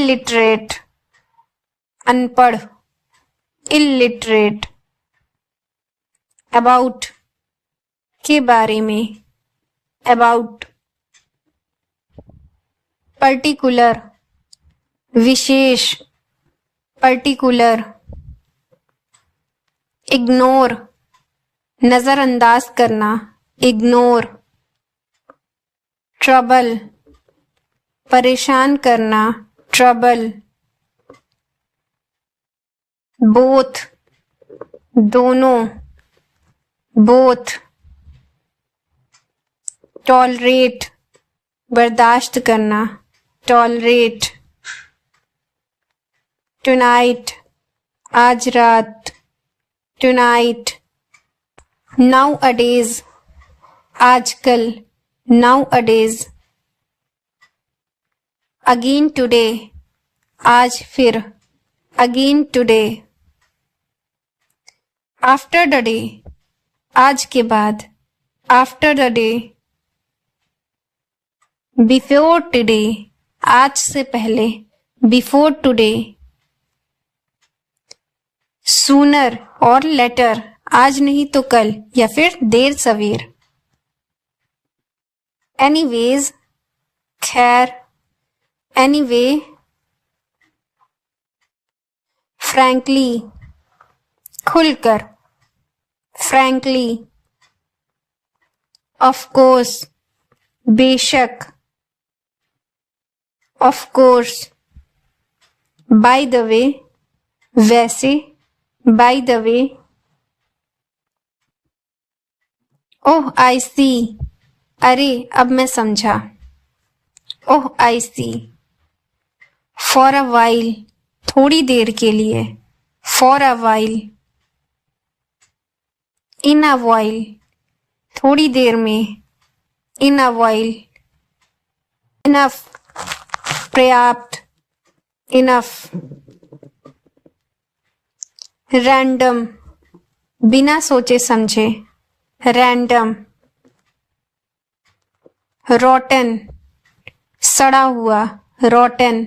Illiterate अनपढ़, illiterate. About के बारे में, अबाउट। पर्टिकुलर विशेष, पर्टिकुलर। इग्नोर नजरअंदाज करना, इग्नोर। ट्रबल परेशान करना, ट्रबल। बोथ दोनों, बोथ। टॉलरेट बर्दाश्त करना, टॉलरेट। टुनाइट आज रात, टुनाइट। नाउ अडेज आजकल, नाउ अडेज। अगेन टुडे आज फिर, again today. After the day आज के बाद, after the day. Before today आज से पहले, बिफोर टुडे। सूनर और लेटर आज नहीं तो कल या फिर देर सवेर। एनीवेज खैर, एनीवे। फ्रैंकली खुलकर, फ्रैंकली। ऑफ कोर्स बेशक, of course. By the way वैसे, बाय द वे। ओह आई सी अरे अब मैं समझा, ओह आई सी। फॉर अ वाइल थोड़ी देर के लिए, for a while. In a while थोड़ी देर में, इन अ वाइल। इनफ पर्याप्त, इनफ। रैंडम बिना सोचे समझे, रैंडम। रोटन सड़ा हुआ, रोटन।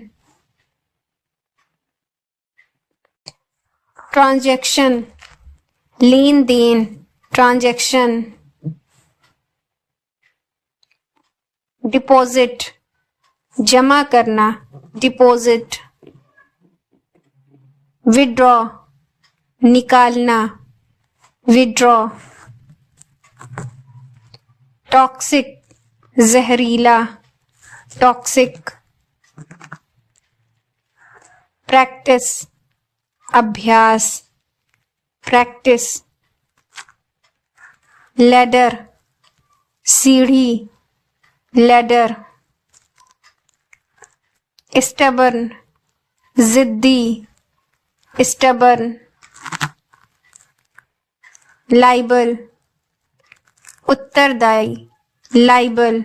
ट्रांजैक्शन लेन देन, ट्रांजैक्शन। डिपॉजिट जमा करना, डिपॉजिट। विड्रॉ निकालना, विड्रॉ। टॉक्सिक जहरीला, टॉक्सिक। प्रैक्टिस अभ्यास, प्रैक्टिस। लैडर सीढ़ी, लैडर। स्टबर्न जिद्दी, स्टबर्न। लाइबल उत्तरदायी, लाइबल।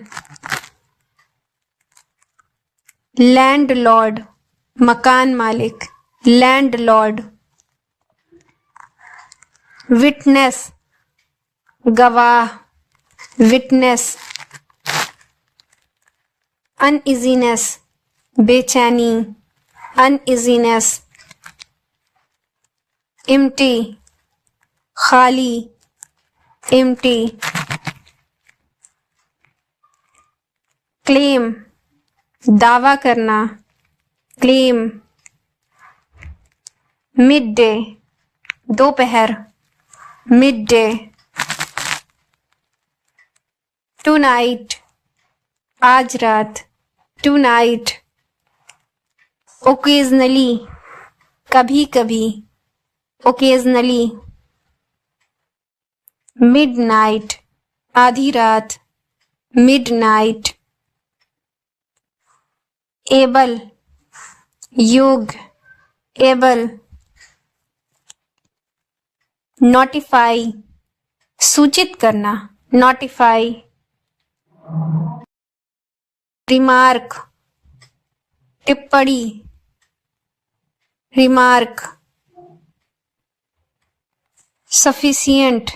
लैंडलॉर्ड मकान मालिक, लैंडलॉर्ड। विटनेस गवाह, विटनेस। अनइजीनेस बेचैनी, अनइजीनेस। एम्प्टी खाली, एम्प्टी। क्लेम दावा करना, क्लेम। मिड डे दोपहर, मिड डे। टुनाइट आज रात, टुनाइट। ओकेजनली कभी कभी, ओकेजनली। मिडनाइट आधी रात, मिडनाइट। एबल योग्य, एबल। नोटिफाई सूचित करना, नोटिफाई। रिमार्क टिप्पणी, रिमार्क। सफिशिएंट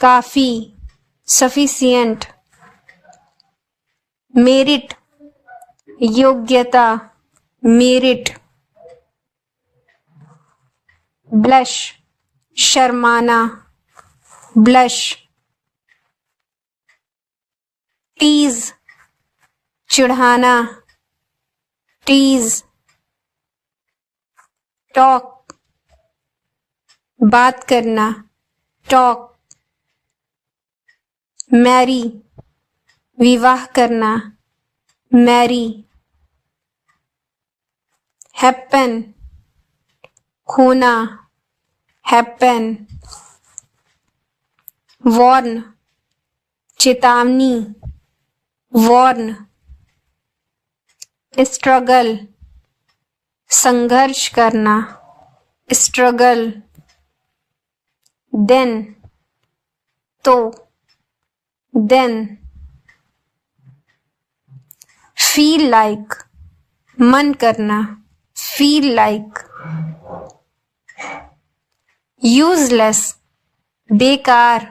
काफी, सफिशिएंट। मेरिट योग्यता, मेरिट, ब्लश, शर्माना, ब्लश, टीज, चिढ़ाना, टीज, टॉक, बात करना, टॉक, मैरी, विवाह करना, मैरी, हैपन, खोना, हैपन, वॉर्न, चेतावनी, वॉर्न, स्ट्रगल, संघर्ष करना, स्ट्रगल, देन, तो, देन, फील लाइक, मन करना, फील लाइक, यूजलेस, बेकार,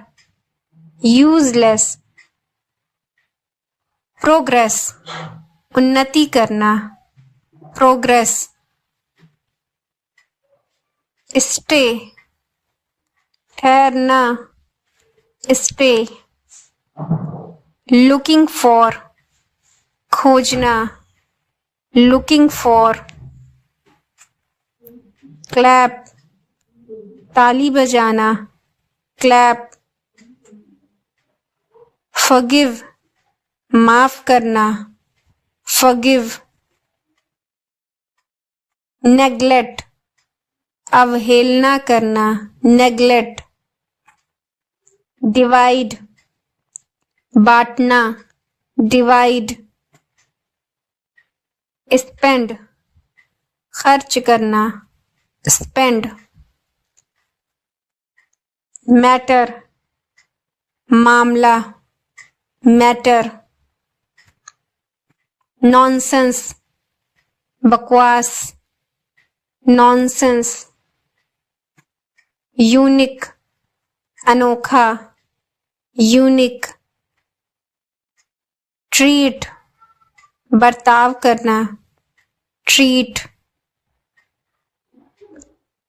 यूजलेस, प्रोग्रेस, उन्नति करना, प्रोग्रेस, स्टे, ठहरना, स्टे, लुकिंग फॉर, खोजना, लुकिंग फॉर, क्लैप, ताली बजाना, क्लैप, फॉरगिव, माफ करना, फॉरगिव, नेग्लेक्ट, अवहेलना करना, नेग्लेक्ट, डिवाइड, बांटना, डिवाइड, स्पेंड, खर्च करना, स्पेंड, मैटर, मामला, मैटर, नॉनसेंस, बकवास, नॉनसेंस, यूनिक, अनोखा, यूनिक, ट्रीट, बर्ताव करना, ट्रीट,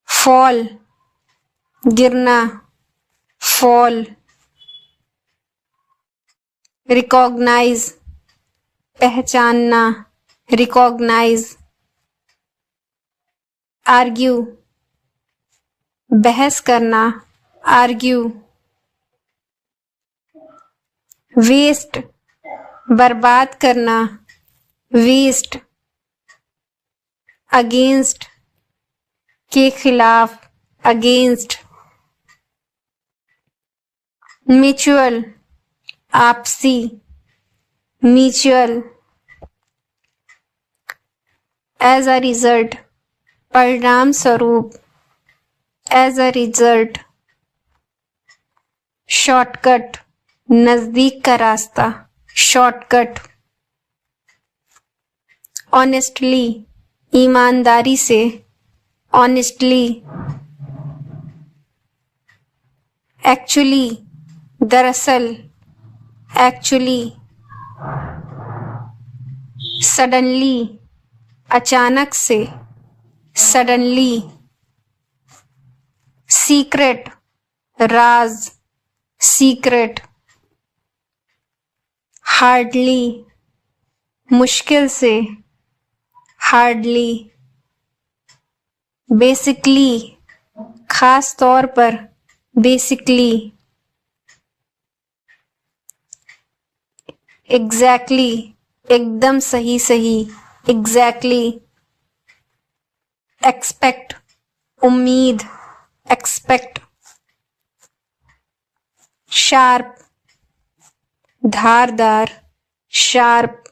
फॉल, गिरना, फॉल, रिकॉग्नाइज, पहचानना, रिकॉग्नाइज, आर्ग्यू, बहस करना, आर्ग्यू, वेस्ट, बर्बाद करना, वेस्ट, अगेंस्ट, के खिलाफ, अगेंस्ट, म्यूचुअल, आपसी, म्यूचुअल, एज अ रिजल्ट, परिणाम स्वरूप, एज अ रिजल्ट, शॉर्टकट, नजदीक का रास्ता, शॉर्टकट, ऑनेस्टली, ईमानदारी से, ऑनेस्टली, एक्चुअली, दरअसल, एक्चुअली, सडनली, अचानक से, सडनली, सीक्रेट, राज, सीक्रेट, हार्डली, मुश्किल से, हार्डली, बेसिकली, खास तौर पर, बेसिकली, एग्जैक्टली, एकदम सही सही, एग्जैक्टली, एक्सपेक्ट, उम्मीद, एक्सपेक्ट, शार्प, धारदार, शार्प,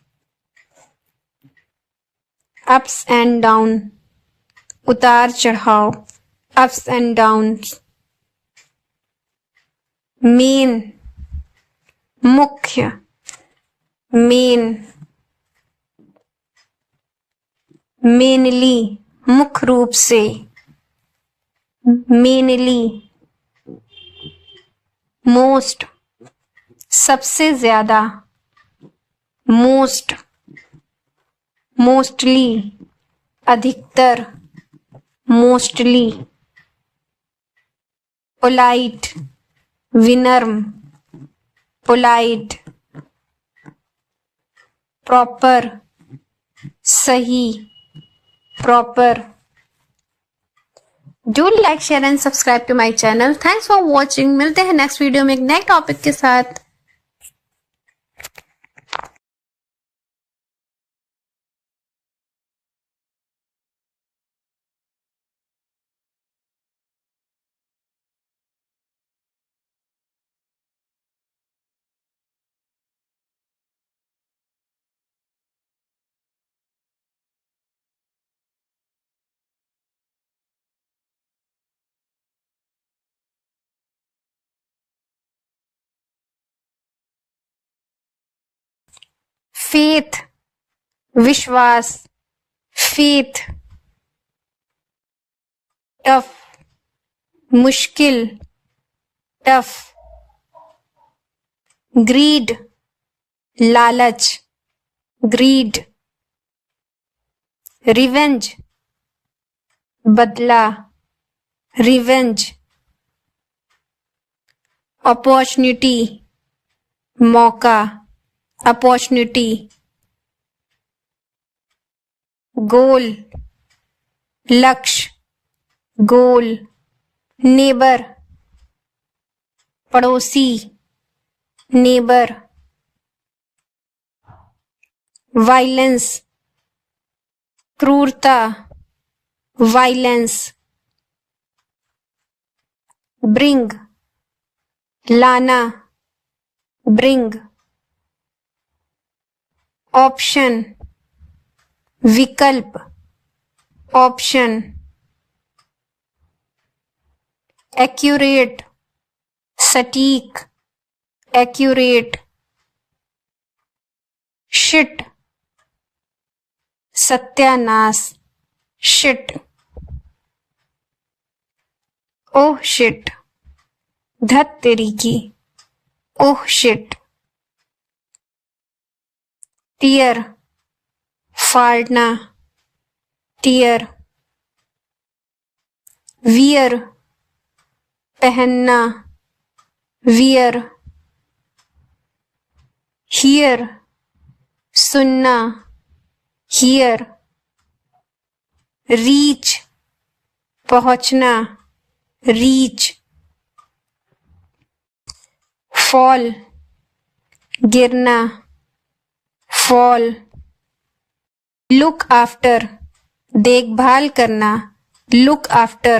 अप्स एंड डाउन, उतार चढ़ाव, अप्स एंड डाउन्स, मेन, मुख्य, मेन, मेनली, मुख्य रूप से, मेनली, मोस्ट, सबसे ज्यादा, मोस्ट, मोस्टली, अधिकतर, मोस्टली, पोलाइट, विनम्र, पोलाइट, प्रॉपर, सही, proper. Do like, share and subscribe to my channel. Thanks for watching. मिलते हैं नेक्स्ट वीडियो में एक नए टॉपिक के साथ. फेथ, विश्वास, फेथ. टफ, मुश्किल, टफ. ग्रीड, लालच, ग्रीड. रिवेंज, बदला, रिवेंज. अपॉर्चुनिटी, मौका, अपॉर्चुनिटी. गोल, लक्ष्य, गोल. नेबर, पड़ोसी, नेबर. वायलेंस, क्रूरता, वायलेंस. ब्रिंग, लाना, ब्रिंग. ऑप्शन, विकल्प, ऑप्शन. एक्यूरेट, सटीक, एक्यूरेट. शिट, सत्यानाश, शिट. ओह शिट, धत तेरी की, ओह शिट. टीयर, फाड़ना, टीयर. वियर, पहनना, वियर. हियर, सुनना, हियर. रीच, पहुंचना, रीच. फॉल, गिरना, फॉल. लुक आफ्टर, देखभाल करना, लुक आफ्टर.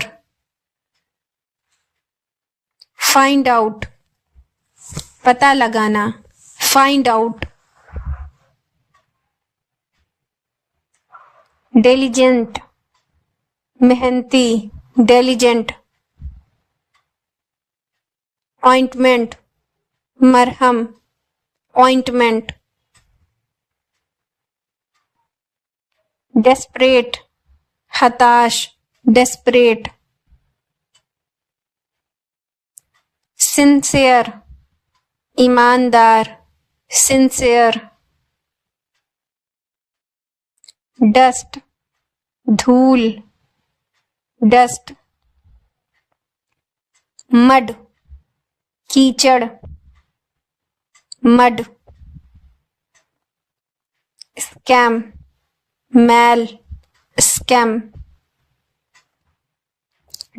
फाइंड आउट, पता लगाना, फाइंड आउट. डिलिजेंट, मेहनती, डिलिजेंट. ऑइंटमेंट, मरहम, ऑइंटमेंट. डेस्परेट, हताश, डेस्परेट. सिंसियर, ईमानदार, सिंसियर. डस्ट, धूल, डस्ट. मड, कीचड़, मड. स्कैम, मैल, स्कैम.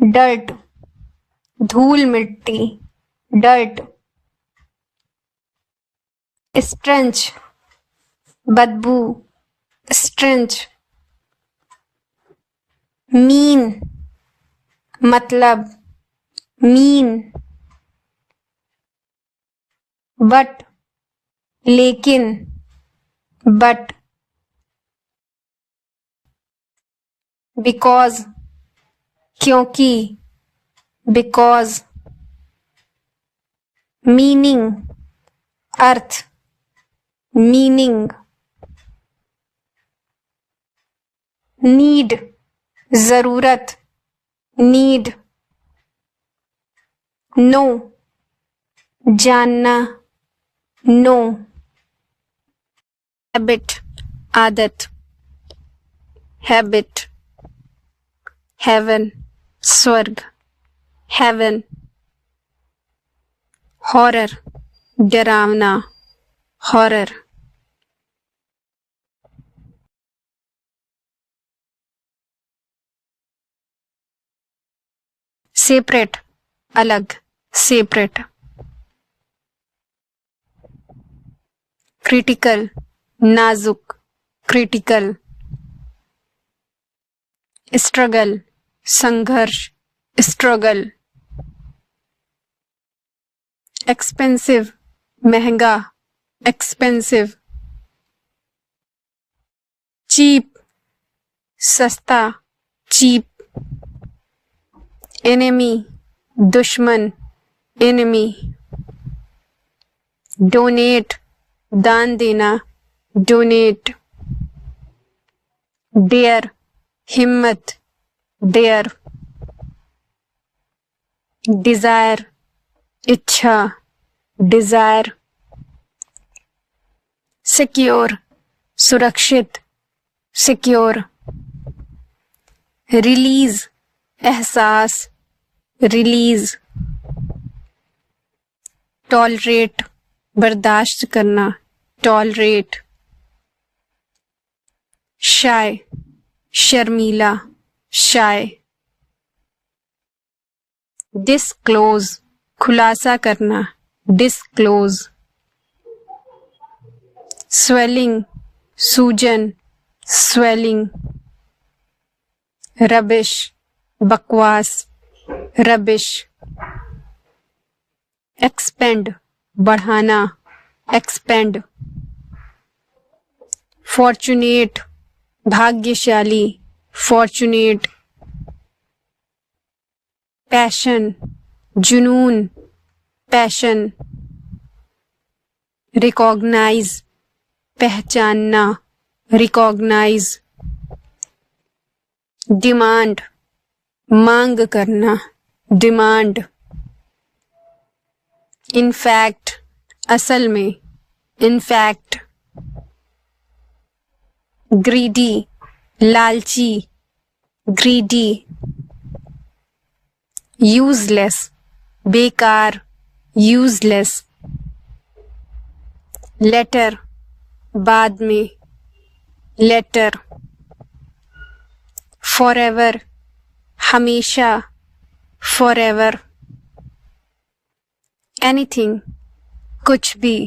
डर्ट, धूल मिट्टी, डर्ट. स्ट्रेंच, बदबू, स्ट्रेंच. मीन, मतलब, मीन. बट, लेकिन, बट. बिकॉज, क्योंकि, because. Meaning, earth, meaning. Need, जरूरत, नीड. नो, जानना, नो. हैबिट, आदत. हैबिट, हेवन स्वर्ग, हेवन, हॉरर डरावना, हॉरर, सेपरेट अलग, सेपरेट, क्रिटिकल नाजुक, क्रिटिकल, स्ट्रगल संघर्ष, स्ट्रगल, एक्सपेंसिव महंगा, एक्सपेंसिव, चीप सस्ता, चीप, एनिमी दुश्मन, एनिमी, डोनेट दान देना, डोनेट, डेयर हिम्मत, डेयर, डिजायर इच्छा, डिजायर, सिक्योर सुरक्षित, सिक्योर, रिलीज एहसास, रिलीज, टॉलरेट बर्दाश्त करना, टॉलरेट, शाय शर्मीला, शाय, डिस्क्लोज खुलासा करना, डिस्क्लोज, स्वेलिंग सूजन, स्वेलिंग, रबिश बकवास, रबिश, एक्सपेंड बढ़ाना, एक्सपेंड, फॉर्चुनेट भाग्यशाली, फॉर्चुनेट, पैशन जुनून, पैशन, रिकॉग्नाइज पहचानना, रिकॉग्नाइज, डिमांड मांग करना, डिमांड, इनफैक्ट असल में, इनफैक्ट, ग्रीडी लालची, ग्रीडी, यूजलेस बेकार, यूजलेस, लेटर बाद में, लेटर, फॉरएवर हमेशा, फॉरएवर, एनीथिंग कुछ भी,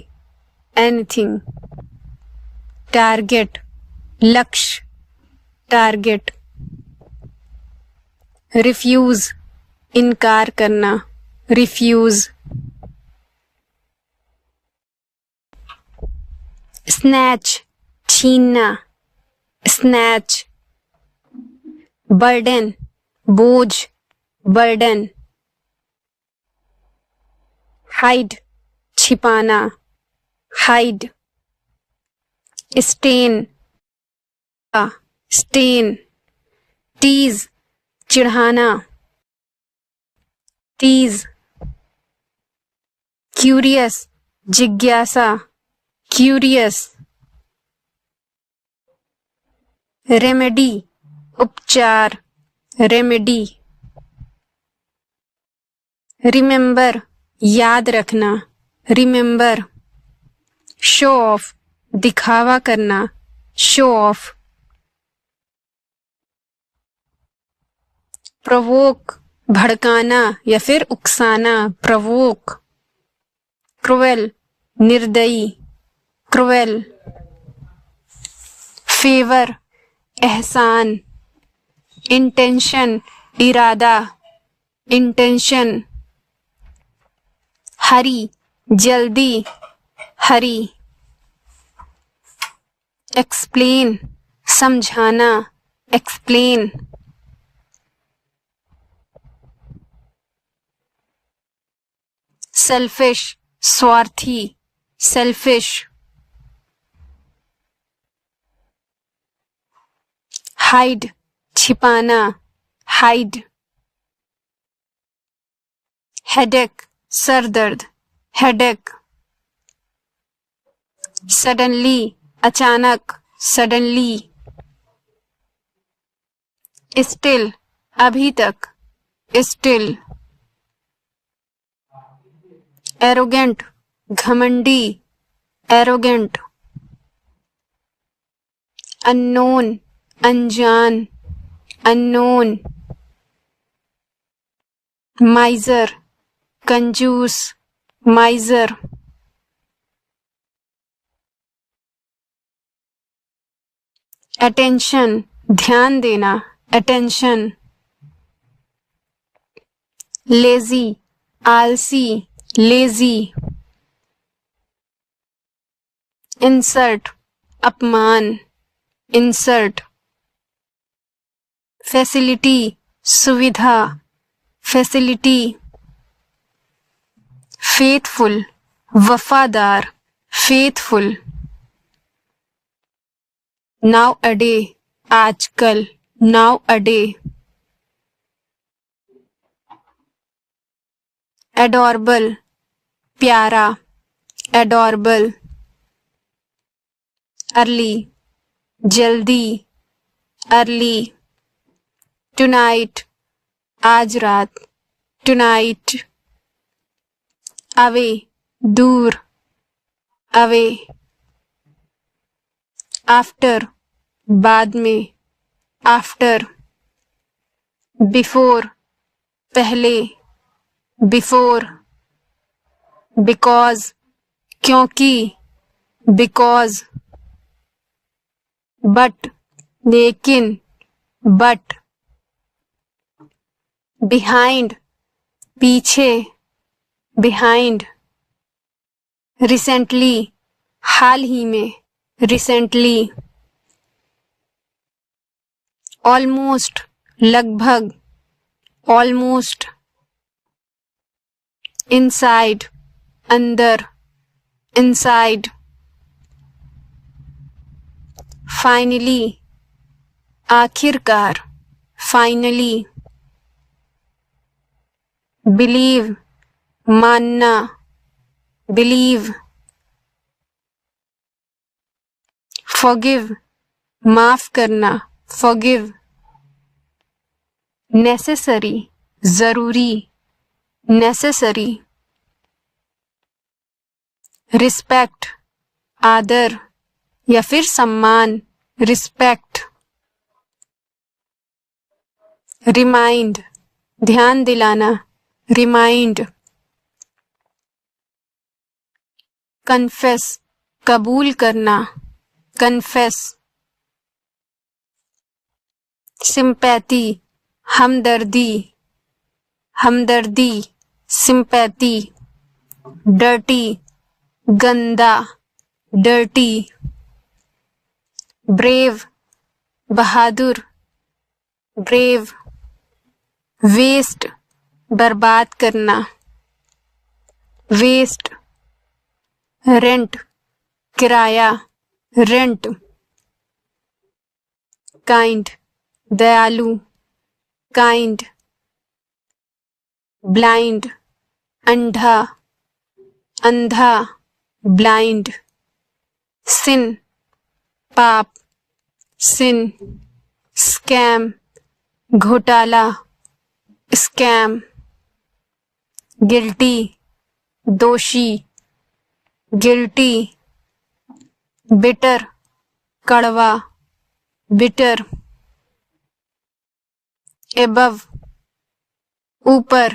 एनीथिंग, टारगेट लक्ष्य, टारगेट, रिफ्यूज इनकार करना, रिफ्यूज, स्नैच छीनना, स्नैच, बर्डन बोझ, बर्डन, हाइड छिपाना, हाइड, स्टेन स्टेन, टीज चिढ़ाना, टीज, क्यूरियस जिज्ञासा, क्यूरियस, रेमेडी उपचार, रेमेडी, रिमेंबर याद रखना, रिमेंबर, शो ऑफ दिखावा करना, शो ऑफ, प्रोवोक भड़काना या फिर उकसाना, प्रोवोक, क्रुएल निर्दयी, क्रुएल, फेवर एहसान, इंटेंशन इरादा, इंटेंशन, हरी जल्दी, हरी, एक्सप्लेन समझाना, एक्सप्लेन, सेल्फिश स्वार्थी, सेल्फिश, हाइड छिपाना, हाइड, हेडेक सर दर्द, हेडेक, सडनली अचानक, सडनली, स्टिल अभी तक, स्टिल। एरोगेंट घमंडी, एरोगेंट। अननोन अनजान, अननोन। माइजर कंजूस, माइजर। अटेंशन ध्यान देना, अटेंशन। लेजी आलसी, लेजी। इंसल्ट अपमान, इंसल्ट। फैसिलिटी सुविधा, फैसिलिटी। फेथफुल वफादार, फेथफुल। नाउ अडे आजकल, नाउ अडे। एडोरबल प्यारा, एडोरबल। अर्ली जल्दी, अर्ली। टुनाइट आज रात, टुनाइट। अवे दूर, अवे। आफ्टर बाद में, आफ्टर। बिफोर पहले, बिफोर। बिकॉज क्योंकि, बिकॉज। बट लेकिन, बट। बिहाइंड पीछे, बिहाइंड। रिसेंटली हाल ही में, रिसेंटली। ऑलमोस्ट लगभग, ऑलमोस्ट। इनसाइड अंदर, इनसाइड। फाइनली आखिरकार, फाइनली। बिलीव मानना, बिलीव। फॉरगिव माफ करना, फॉरगिव। नेसेसरी जरूरी, नेसेसरी। रिस्पेक्ट आदर या फिर सम्मान, रिस्पेक्ट। रिमाइंड ध्यान दिलाना, रिमाइंड। कन्फेस कबूल करना, कन्फेस। सिंपैथी हमदर्दी, हमदर्दी, सिंपैथी। डर्टी गंदा, डर्टी। ब्रेव बहादुर, ब्रेव। वेस्ट बर्बाद करना, वेस्ट। रेंट किराया, रेंट। काइंड दयालु, काइंड। ब्लाइंड अंधा, अंधा, ब्लाइंड। सिन पाप, सिन। स्कैम घोटाला, स्कैम। गिल्टी दोषी, गिल्टी। बिटर कड़वा, बिटर। एबव ऊपर,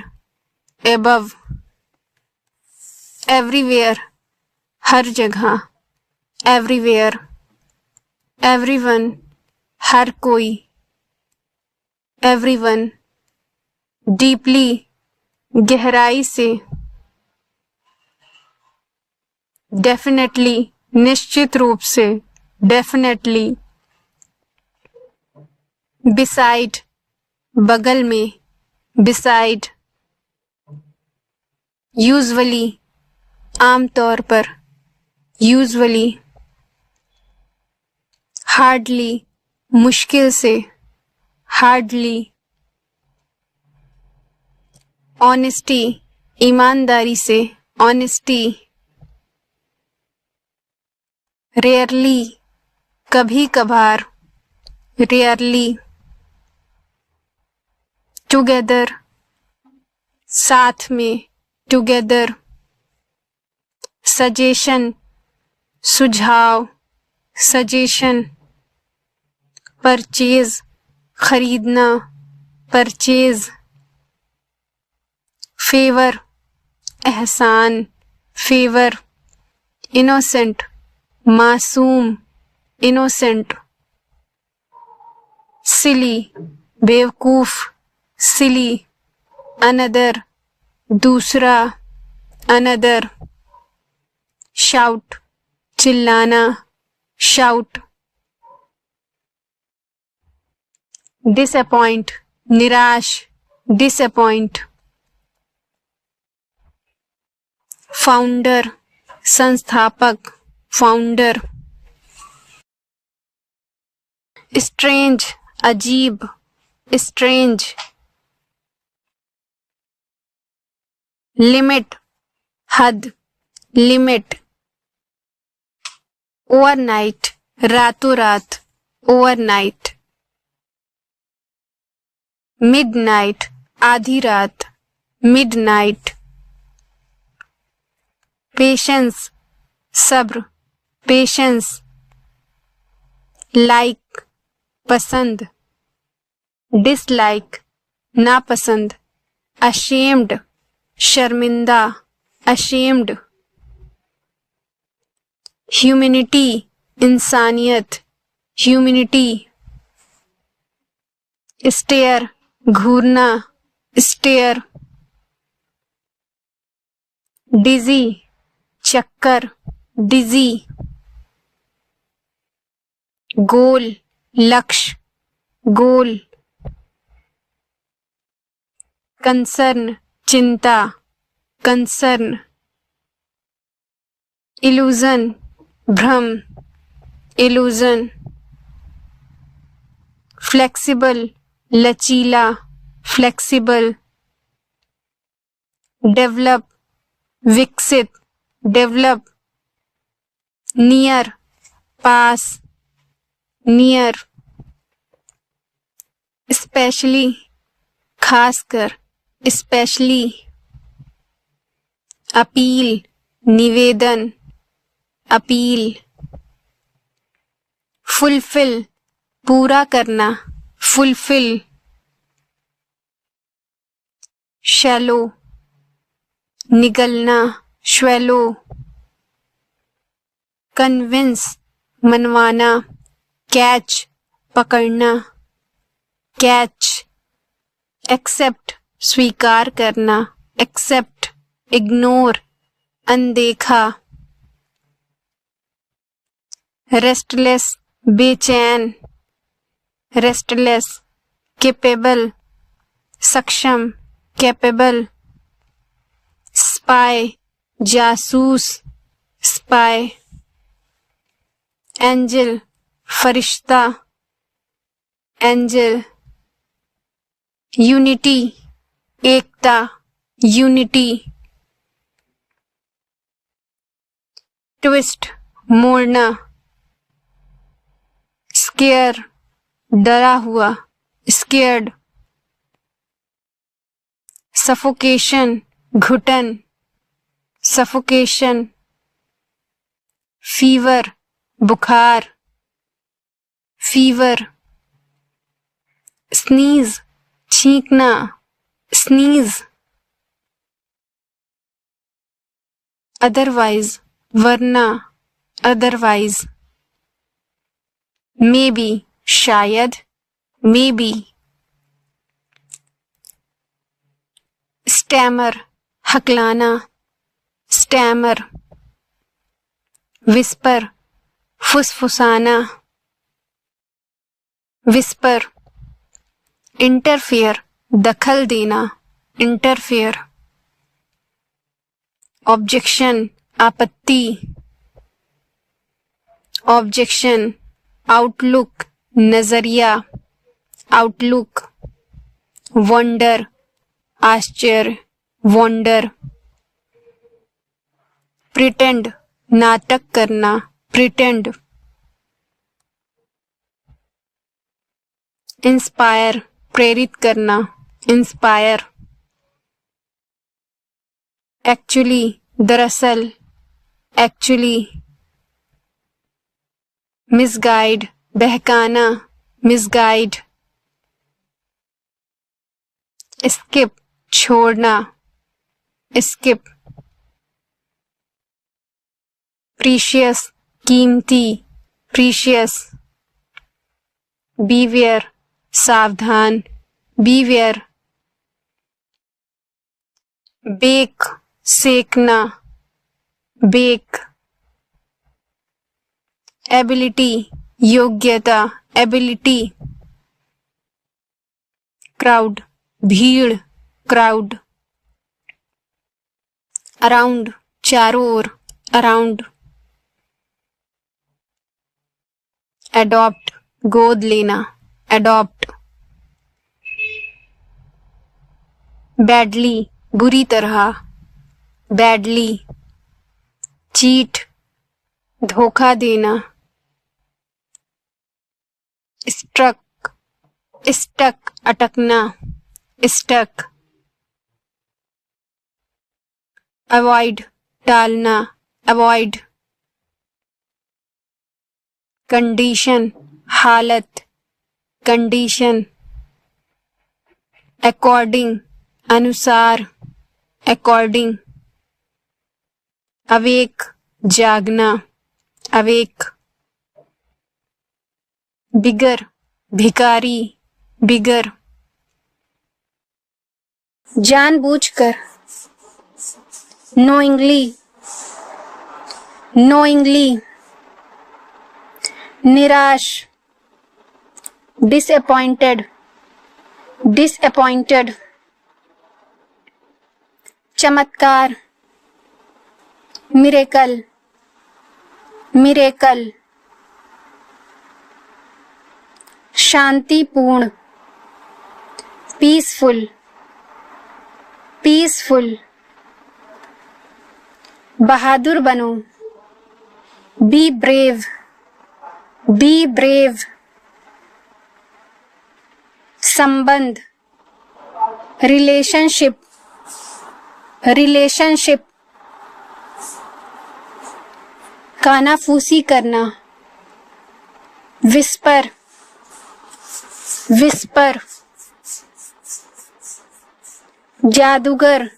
एबव। एवरीवेयर हर जगह, एवरीवेयर। एवरीवन हर कोई, एवरीवन। डीपली गहराई से। डेफिनेटली निश्चित रूप से, डेफिनेटली। बिसाइड बगल में, बिसाइड। यूजुअली आमतौर पर, यूजुअली। हार्डली मुश्किल से, हार्डली। ऑनेस्टी ईमानदारी से, ऑनेस्टी। रेयरली कभी कभार, रेयरली। टुगेदर, साथ में, टुगेदर। सजेशन, सुझाव, सजेशन। परचेज, खरीदना, परचेज। फेवर, एहसान, फेवर। इनोसेंट, मासूम, इनोसेंट। सिली, बेवकूफ, सिली। अनदर, दूसरा, अनदर। शाउट, चिल्लाना, शाउट। डिसअपॉइंट, निराश, डिसअपॉइंट। फाउंडर, संस्थापक, फाउंडर। स्ट्रेंज, अजीब, स्ट्रेंज। लिमिट, हद, लिमिट। ओवरनाइट, रातों रात, ओवरनाइट। मिडनाइट, आधी रात, मिडनाइट। पेशेंस, सब्र, पेशेंस। लाइक, पसंद, डिसलाइक, नापसंद। अशेम्ड, शर्मिंदा, अशेम्ड। ह्यूमैनिटी, इंसानियत, ह्यूमैनिटी। स्टेयर, घूरना, स्टेयर। डिजी, चक्कर, डिजी। गोल, लक्ष्य, गोल। कंसर्न, चिंता, कंसर्न। इल्यूजन, भ्रम, इल्यूजन। फ्लेक्सिबल, लचीला, फ्लेक्सिबल। डेवलप, विकसित, डेवलप। नियर, पास, नियर। स्पेशली, खासकर, स्पेशली। अपील, निवेदन, अपील। फुलफिल, पूरा करना, फुलफिल। शैलो, निगलना, श्वैलो। कन्विंस, मनवाना, कैच, पकड़ना, कैच। एक्सेप्ट, स्वीकार करना, एक्सेप्ट। इग्नोर, अनदेखा। रेस्टलेस, बेचैन, रेस्टलेस। कैपेबल, सक्षम, कैपेबल। स्पाई, जासूस, स्पाई। एंजल, फरिश्ता, एंजल। यूनिटी, एकता, यूनिटी। ट्विस्ट, मोड़ना। स्केयर, डरा हुआ, स्केयर्ड। सफोकेशन, घुटन, सफोकेशन। फीवर, बुखार, फीवर। स्नीज, छींकना, स्नीज। अदरवाइज, वरना, अदरवाइज। मे बी, शायद, मे बी। स्टैमर, हकलाना, स्टैमर। विस्पर, फुसफुसाना, विस्पर। इंटरफेयर, दखल देना, इंटरफेयर। ऑब्जेक्शन, आपत्ति, ऑब्जेक्शन। आउटलुक, नजरिया, आउटलुक। वंडर, आश्चर्य, वंडर। प्रिटेंड, नाटक करना, प्रिटेंड। इंस्पायर, प्रेरित करना, इंस्पायर, एक्चुअली, दरअसल, एक्चुअली, मिसगाइड, बहकाना, मिसगाइड, स्किप, छोड़ना, स्किप, प्रीशियस, कीमती, प्रीशियस, बीवियर, सावधान, बीवियर, बेक, सेकना, बेक, एबिलिटी, योग्यता, एबिलिटी, क्राउड, भीड़, क्राउड, अराउंड, चारों ओर, अराउंड, एडॉप्ट, गोद लेना, एडॉप्ट, बैडली, बुरी तरह, बैडली, चीट, धोखा देना, स्ट्रक, स्टक, अटकना, स्टक, अवॉइड, टालना, अवॉइड, कंडीशन, हालत, कंडीशन, अकॉर्डिंग, अनुसार, अकॉर्डिंग, अवेक, जागना, अवेक, बिगर, भिखारी, बिगर, जानबूझकर, नोइंगली, नोइंगली, निराश, डिसअपॉइंटेड, डिसअपॉइंटेड, चमत्कार, मिरेकल, मिरेकल, शांतिपूर्ण, पीसफुल, पीसफुल, बहादुर बनो, बी ब्रेव, बी ब्रेव, संबंध, रिलेशनशिप, रिलेशनशिप, कानाफूसी करना, विस्पर, विस्पर, जादूगर,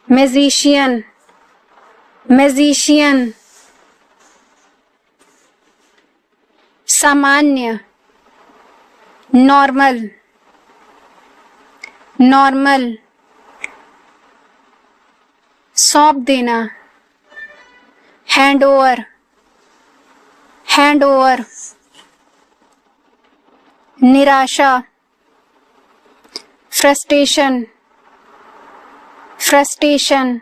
मैजिशियन, मैजिशियन, सामान्य, नॉर्मल, नॉर्मल, सौंप देना, हैंड ओवर, हैंड ओवर, निराशा, फ्रस्ट्रेशन, फ्रस्ट्रेशन,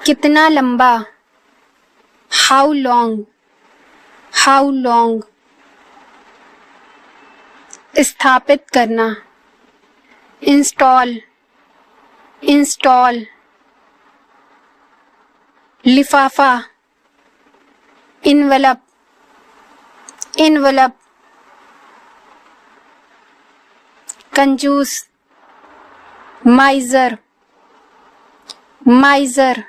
कितना लंबा, हाउ लॉन्ग, हाउ लॉन्ग, स्थापित करना, इंस्टॉल, इंस्टॉल, लिफाफा, इनवलप, इनवलप, कंजूस, माइजर, माइजर,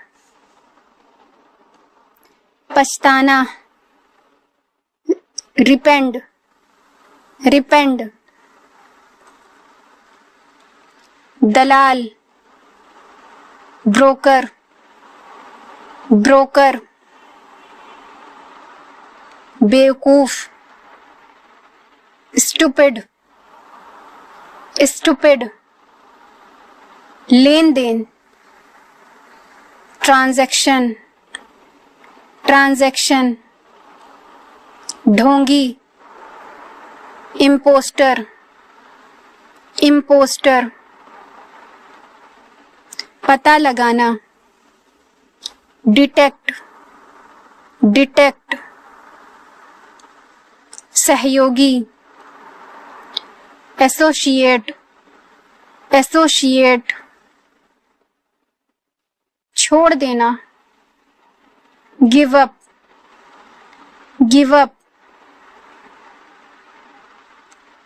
पछताना, रिपेंड, रिपेंड, दलाल, ब्रोकर, ब्रोकर, बेवकूफ, स्टूपिड, स्टूपिड, लेन देन, ट्रांजैक्शन, ट्रांजैक्शन, ढोंगी, इम्पोस्टर, इम्पोस्टर, पता लगाना, डिटेक्ट, डिटेक्ट, सहयोगी, एसोसिएट, एसोसिएट, छोड़ देना, गिव अप, गिव अप,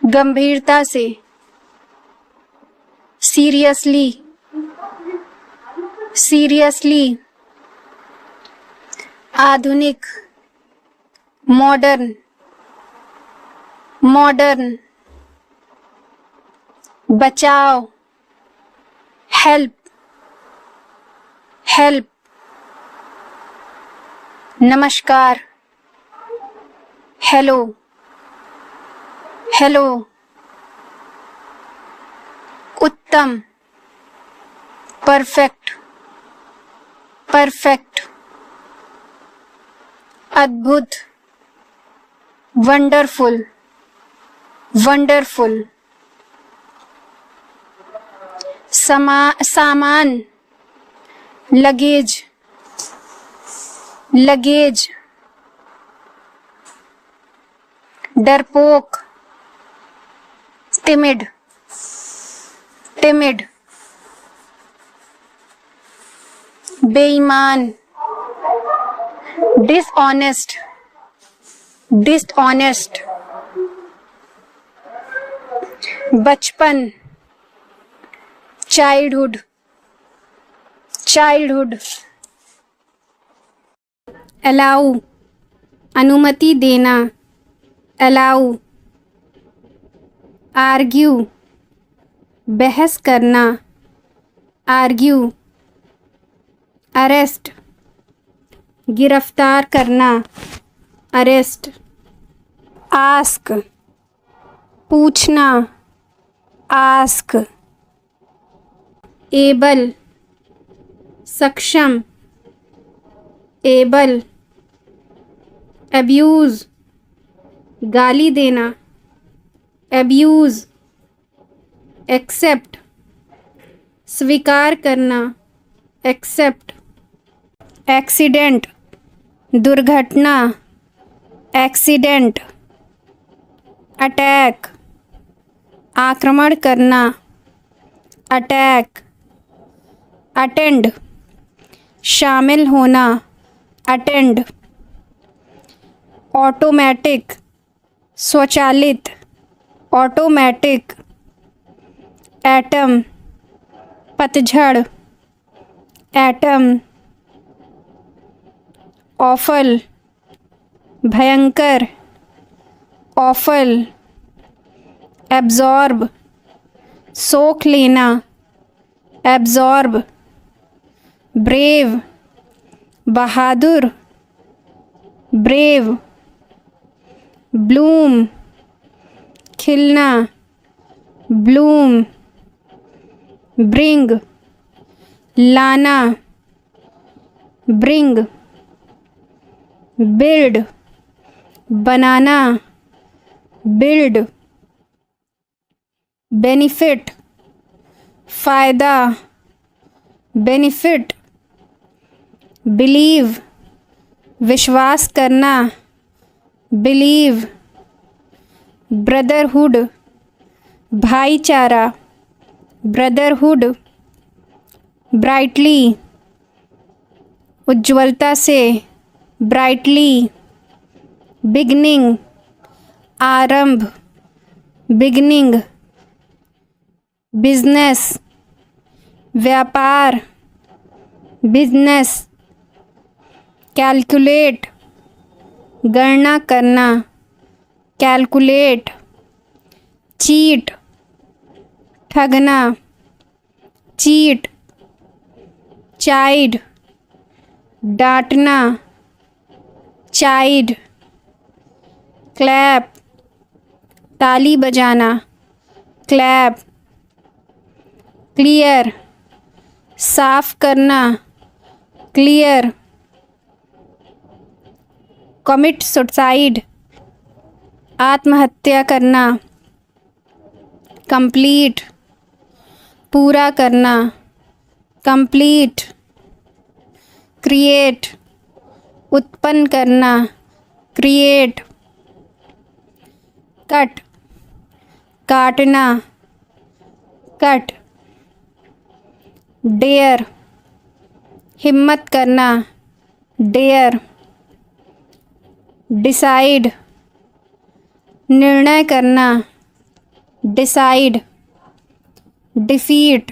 गंभीरता से, सीरियसली, सीरियसली, आधुनिक, मॉडर्न, मॉडर्न, बचाओ, हेल्प, हेल्प, नमस्कार, हेलो, हेलो, उत्तम, परफेक्ट, परफेक्ट, अद्भुत, वंडरफुल, वंडरफुल, सामान, लगेज, लगेज, डरपोक, टिमिड, टिमिड, बेईमान, डिसऑनेस्ट, डिसऑनेस्ट, बचपन, चाइल्डहुड, चाइल्डहुड, अलाउ, अनुमति देना, अलाउ, आर्ग्यू, बहस करना, आर्ग्यू, अरेस्ट, गिरफ्तार करना, अरेस्ट, आस्क, पूछना, आस्क, एबल, सक्षम, एबल, अब्यूज़, गाली देना, अब्यूज़, एक्सेप्ट, स्वीकार करना, एक्सेप्ट, एक्सीडेंट, दुर्घटना, एक्सीडेंट, अटैक, आक्रमण करना, अटैक, अटेंड, शामिल होना, अटेंड, ऑटोमेटिक, स्वचालित, ऑटोमेटिक, एटम, पतझड़, एटम, ऑफल, भयंकर, ऑफल, एब्जॉर्ब, सोख लेना, एब्जॉर्ब, ब्रेव, बहादुर, ब्रेव, ब्लूम, खिलना, ब्लूम, ब्रिंग, लाना, ब्रिंग, बिल्ड, बनाना, बिल्ड, बेनिफिट, फ़ायदा, बेनिफिट, बिलीव, विश्वास करना, बिलीव, ब्रदरहुड, भाईचारा, ब्रदरहुड, ब्राइटली, उज्ज्वलता से, ब्राइटली, बिगनिंग, आरंभ, बिगनिंग, बिजनेस, व्यापार, बिजनेस, कैलकुलेट, गणना करना, कैलकुलेट, चीट, ठगना, चीट, चाइड, डांटना, चाइड, क्लैप, ताली बजाना, क्लैप, क्लियर, साफ करना, क्लियर, कमिट सुसाइड, आत्महत्या करना, कंप्लीट, पूरा करना, कंप्लीट, क्रिएट, उत्पन्न करना, क्रिएट, कट, काटना, कट, डेयर, हिम्मत करना, डेयर, डिसाइड, निर्णय करना, डिसाइड, डिफीट,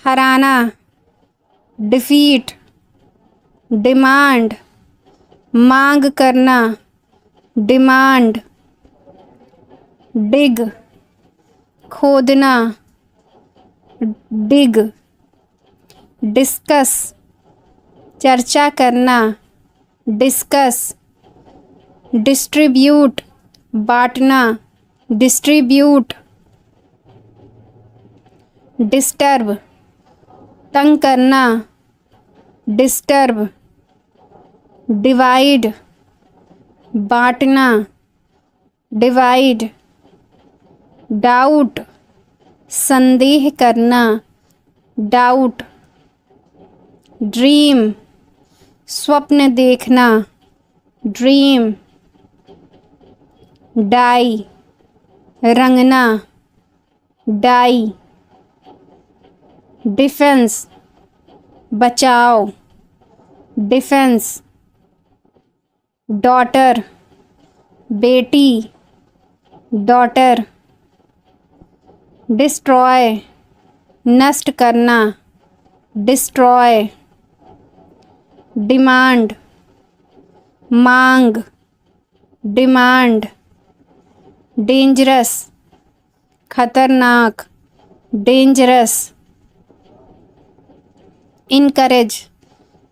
हराना, डिफीट। डिमांड, मांग करना, डिमांड। डिग, खोदना, डिग। डिस्कस, चर्चा करना, डिस्कस। डिस्ट्रीब्यूट, बांटना, डिस्ट्रीब्यूट। डिस्टर्ब, तंग करना, डिस्टर्ब। डिवाइड, बांटना, डिवाइड। डाउट, संदेह करना, डाउट। ड्रीम, स्वप्न देखना, ड्रीम। डाई, रंगना, डाई। डिफेंस, बचाओ, डिफेंस। डॉटर, बेटी, डॉटर। डिस्ट्रॉय, नष्ट करना, डिस्ट्रॉय। डिमांड, मांग, डिमांड। डेंजरस, खतरनाक, डेंजरस। इनकरेज,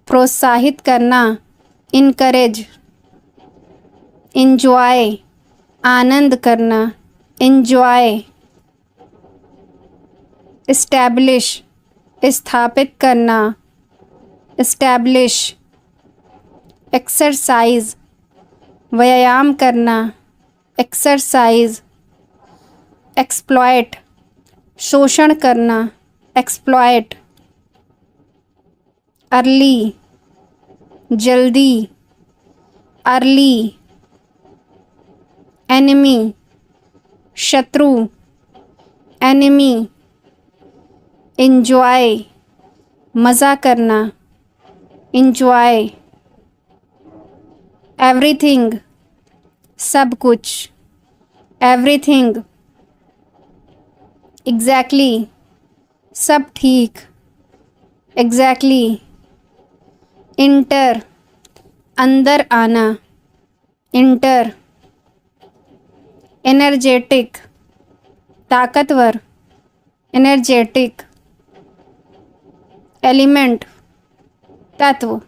प्रोत्साहित करना, इनकरेज। इंजॉय, आनंद करना, इंजॉय। इस्टेब्लिश, स्थापित करना, इस्टेब्लिश। एक्सरसाइज, व्यायाम करना, एक्सरसाइज। एक्सप्लॉयट, शोषण करना, एक्सप्लॉयट। अर्ली, जल्दी, अर्ली। एनिमी, शत्रु, एनिमी। इंजॉय, मज़ा करना, इंजॉय। एवरीथिंग, सब कुछ, एवरीथिंग। एग्जैक्टली, सब ठीक, एग्जैक्टली। इंटर, अंदर आना, इंटर। एनर्जेटिक, ताकतवर, एनर्जेटिक। एलिमेंट, तत्व,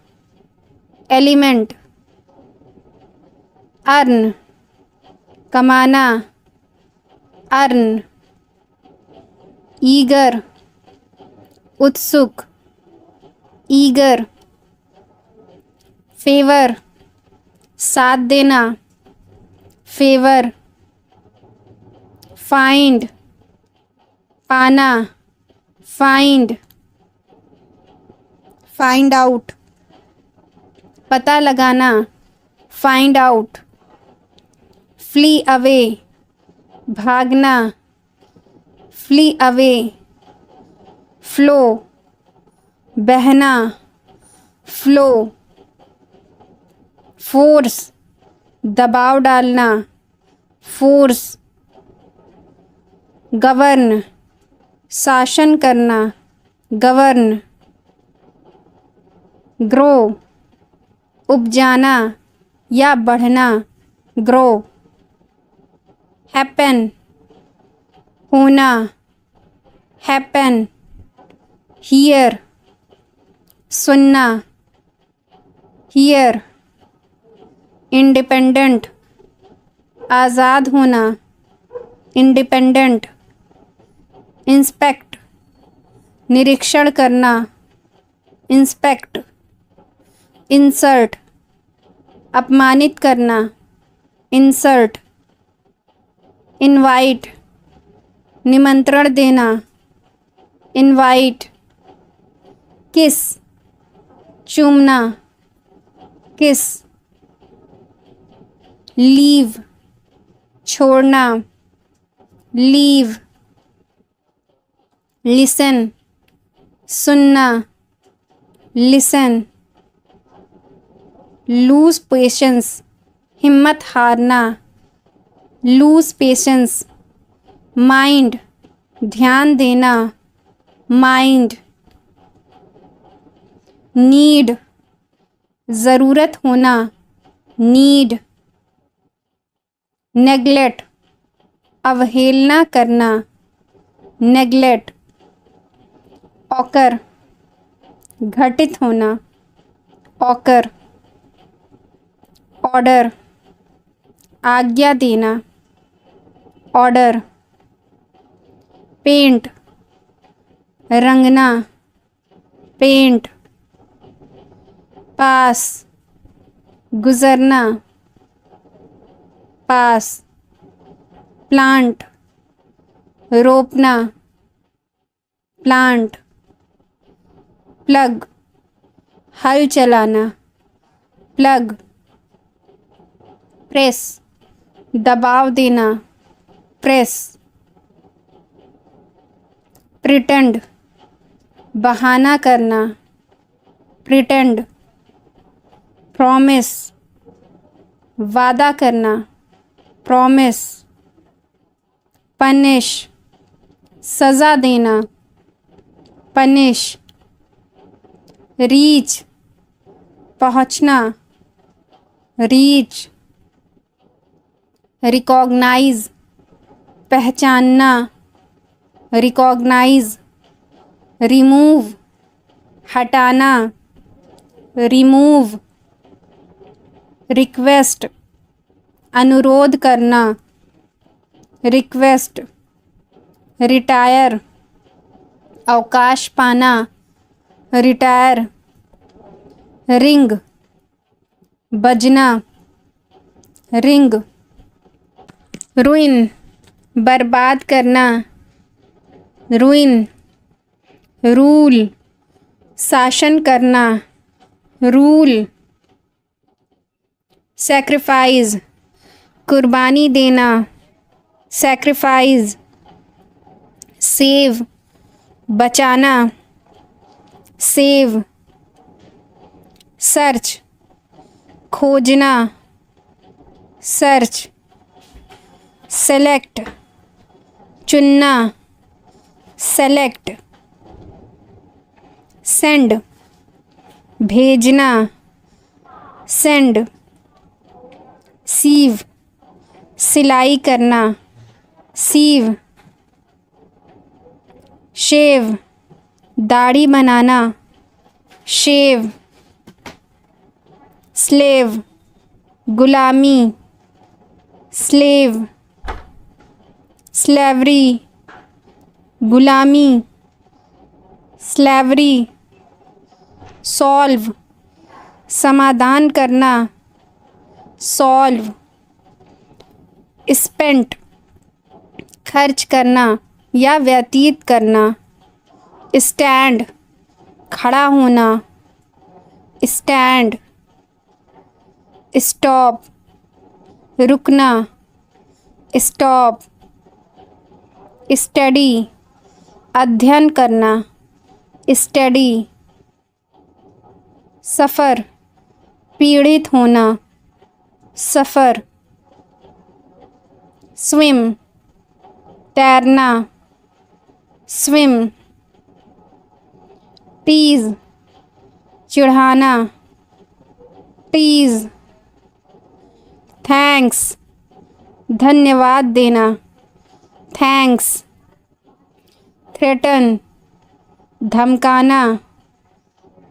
एलिमेंट। अर्न, कमाना, अर्न। ईगर, उत्सुक, ईगर। फेवर, साथ देना, फेवर। फाइंड, पाना, फाइंड। फाइंड आउट, पता लगाना, फाइंड आउट। फ्ली अवे, भागना, फ्ली अवे। फ्लो, बहना, फ्लो। फोर्स, दबाव डालना, फोर्स। गवर्न, शासन करना, गवर्न। ग्रो, उपजाना या बढ़ना, ग्रो। हैपन, होना, हैपन। हियर, सुनना, हियर। इंडिपेंडेंट, आज़ाद होना, इंडिपेंडेंट। इंस्पेक्ट, निरीक्षण करना, इंस्पेक्ट। इंसल्ट, अपमानित करना, इंसल्ट। इनवाइट, निमंत्रण देना, इनवाइट। किस, चूमना, किस। लीव, छोड़ना, लीव। लिसन, सुनना, लिसन। लूज पेशेंस, हिम्मत हारना, लूज पेशेंस। माइंड, ध्यान देना, माइंड। नीड, ज़रूरत होना, नीड। नेग्लेक्ट, अवहेलना करना, नेग्लेक्ट। ऑकर, घटित होना, ऑकर। ऑर्डर, आज्ञा देना, ऑर्डर। पेंट, रंगना, पेंट। पास, गुजरना, पास। प्लांट, रोपना, प्लांट। प्लग, हल चलाना, प्लग। प्रेस, दबाव देना, प्रेस। प्रिटेंड, बहाना करना, प्रिटेंड। प्रॉमिस, वादा करना, प्रॉमिस। पनिश, सज़ा देना, पनिश। रीच, पहुँचना, रीच। रिकॉग्नाइज, पहचानना, रिकॉग्नाइज। रिमूव, हटाना, रिमूव। रिक्वेस्ट, अनुरोध करना, रिक्वेस्ट। रिटायर, अवकाश पाना, रिटायर। रिंग, बजना, रिंग। रुइन, बर्बाद करना, रुइन। रूल, शासन करना, रूल। सैक्रिफाइस, कुर्बानी देना, सैक्रिफाइस। सेव, बचाना, सेव। सर्च, खोजना, सर्च। सेलेक्ट, चुनना, सेलेक्ट। सेंड, भेजना, सेंड। सीव, सिलाई करना, सीव। शेव, दाढ़ी बनाना, शेव। स्लेव, गुलामी, स्लेव। स्लेवरी, गुलामी, स्लेवरी। सॉल्व, समाधान करना, सॉल्व। स्पेंट, खर्च करना या व्यतीत करना, स्टैंड, खड़ा होना, स्टैंड। स्टॉप, रुकना, स्टॉप। स्टडी, अध्ययन करना, स्टडी। सफ़र, पीड़ित होना, सफ़र। स्विम, तैरना, स्विम। टीज़, चिढ़ाना, टीज़। थैंक्स, धन्यवाद देना, थैंक्स। थ्रेटन, धमकाना,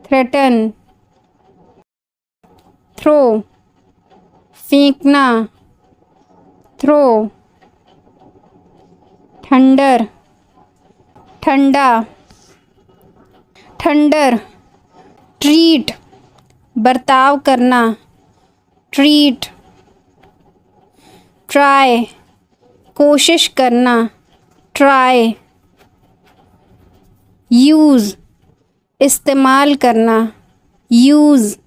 थ्रेटन। थ्रो, फेंकना, थ्रो। थंडर, ठंडा, थंडर। ट्रीट, बर्ताव करना, ट्रीट। ट्राई, कोशिश करना, ट्राई। यूज़, इस्तेमाल करना, यूज़।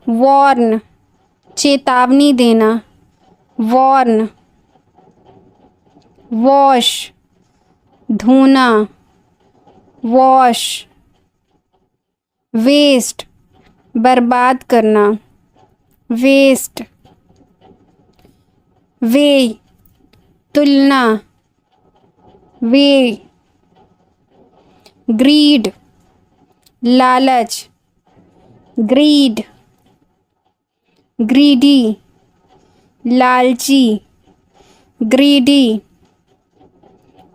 वॉर्न, चेतावनी देना, वॉर्न। वॉश, धोना, वॉश। वेस्ट, बर्बाद करना, वेस्ट। वे, तुलना, वे, ग्रीड, लालच, ग्रीड, ग्रीडी, लालची, ग्रीडी,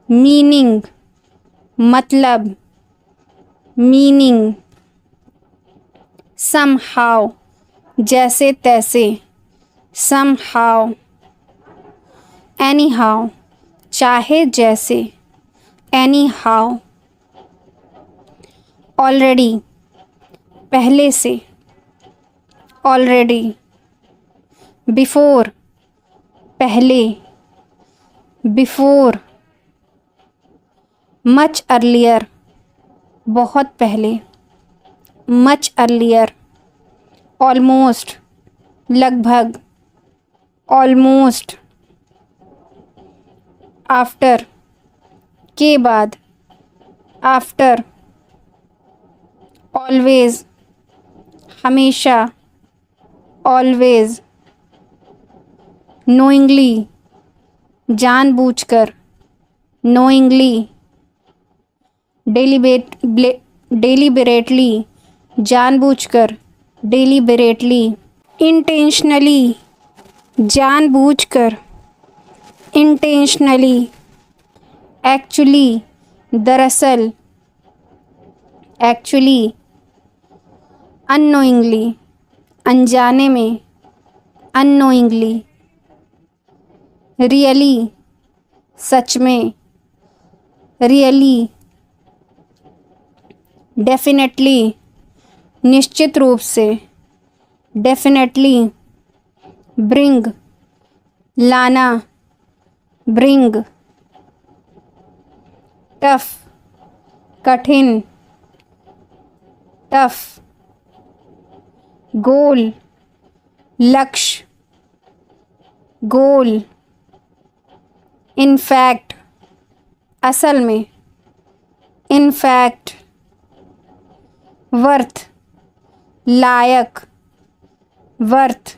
मीनिंग, मतलब, मीनिंग, समहाउ, जैसे तैसे, समहाउ, एनीहाउ, चाहे जैसे, एनीहाउ, ऑलरेडी, पहले से, ऑलरेडी, बिफोर, पहले, बिफोर, मच अर्लियर, बहुत पहले, मच अर्लियर, ऑलमोस्ट, लगभग, ऑलमोस्ट, आफ्टर, के बाद, आफ्टर, ऑलवेज, हमेशा, ऑलवेज, नोइंगली, जानबूझकर, नोइंगली, डेलिबरेटली, जानबूझकर, डेलिबरेटली, इंटेंशनली, जानबूझकर, इंटेंशनली, एक्चुअली, दरअसल, एक्चुअली, अननोइंगली, अनजाने में, अननोइंगली, रियली, सच में, रियली, डेफिनेटली, निश्चित रूप से, डेफिनेटली, ब्रिंग, लाना, ब्रिंग, टफ, कठिन, टफ, गोल, लक्ष्य, गोल, इनफैक्ट, असल में, इनफैक्ट, वर्थ, लायक, वर्थ,